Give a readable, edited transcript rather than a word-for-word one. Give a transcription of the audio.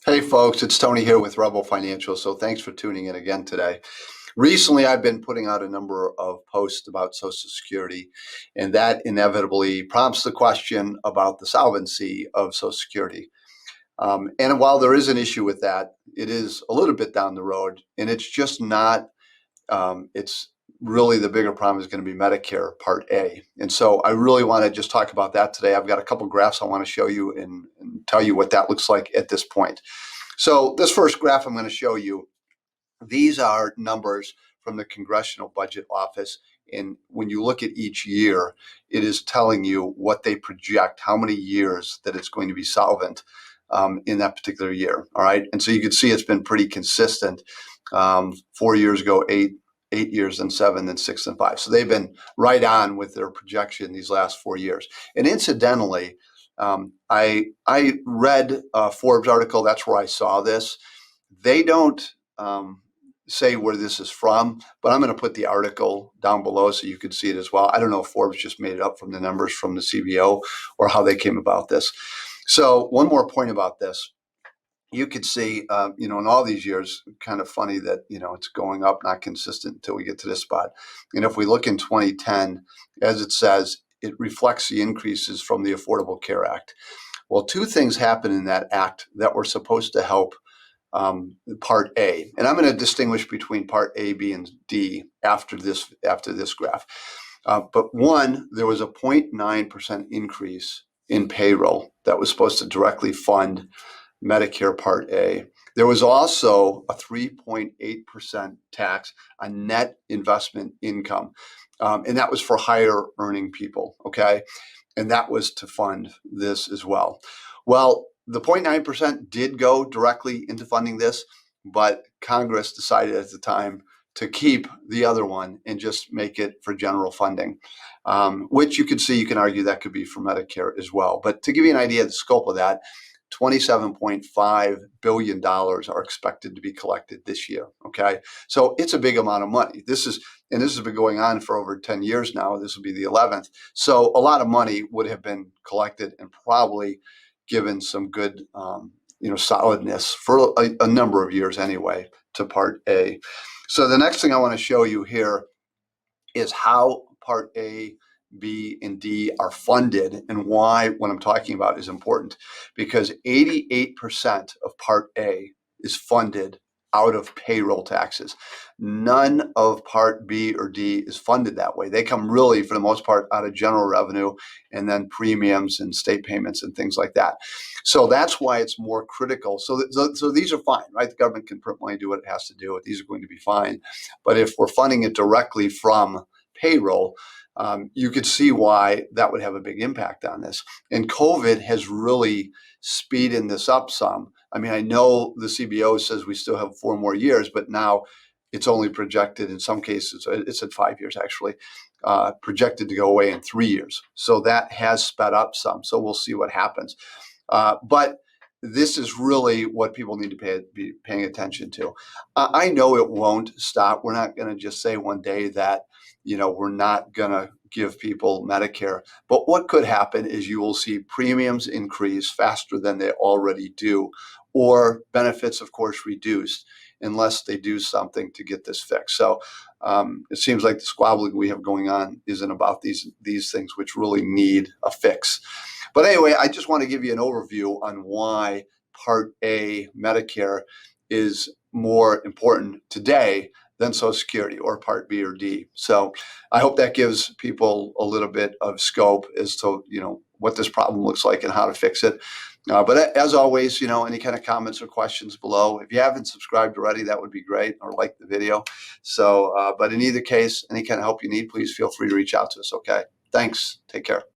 Hey folks, it's Tony here with Rebel Financial. So thanks for tuning in again today. Recently, I've been putting out a number of posts about Social Security, and that inevitably prompts the question about the solvency of Social Security. And while there is an issue with that, it is a little bit down the road, and it's just not. It's really the bigger problem is going to be Medicare Part A. And so I really want to just talk about that today. I've got a couple graphs I want to show you and tell you what that looks like at this point. So this first graph I'm going to show you, these are numbers from the Congressional Budget Office. And when you look at each year, it is telling you what they project, how many years that it's going to be solvent in that particular year. All right. And so you can see it's been pretty consistent. 4 years ago, 8 years, and 7, and 6, and 5. So they've been right on with their projection these last 4 years. And incidentally, I read a Forbes article. That's where I saw this. They don't say where this is from, but I'm going to put the article down below so you can see it as well. I don't know if Forbes just made it up from the numbers from the CBO or how they came about this. So one more point about this. You could see, in all these years, kind of funny that, it's going up, not consistent until we get to this spot. And if we look in 2010, as it says, it reflects the increases from the Affordable Care Act. Well, two things happened in that act that were supposed to help Part A. And I'm going to distinguish between Part A, B, and D after this graph. But one, there was a 0.9% increase in payroll that was supposed to directly fund Medicare Part A. There was also a 3.8% tax on net investment income. And that was for higher earning people, okay? And that was to fund this as well. Well, the 0.9% did go directly into funding this, but Congress decided at the time to keep the other one and just make it for general funding, which you can argue that could be for Medicare as well. But to give you an idea of the scope of that, $27.5 billion are expected to be collected this year. Okay. So it's a big amount of money. This has been going on for over 10 years now. This will be the 11th. So a lot of money would have been collected and probably given some good, solidness for a number of years anyway to Part A. So the next thing I want to show you here is how Part A, B, and D are funded and why what I'm talking about is important, because 88% of Part A is funded out of payroll taxes. None of Part B or D is funded that way. They come really, for the most part, out of general revenue and then premiums and state payments and things like that. So that's why it's more critical. So these are fine, right? The government can print money, do what it has to do. These are going to be fine. But if we're funding it directly from payroll, you could see why that would have a big impact on this. And COVID has really speeded this up some. I mean, I know the CBO says we still have 4 more years, but now it's only projected in some cases, it's at 5 years actually, projected to go away in 3 years. So that has sped up some. So we'll see what happens. But this is really what people need to be paying attention to. I know it won't stop. We're not going to just say one day that, we're not going to give people Medicare. But what could happen is you will see premiums increase faster than they already do, or benefits, of course, reduced unless they do something to get this fixed. So it seems like the squabbling we have going on isn't about these things which really need a fix. But anyway, I just want to give you an overview on why Part A Medicare is more important today than Social Security or Part B or D. So I hope that gives people a little bit of scope as to, what this problem looks like and how to fix it. But as always, any kind of comments or questions below. If you haven't subscribed already, that would be great, or like the video. So, but in either case, any kind of help you need, please feel free to reach out to us. Okay. Thanks. Take care.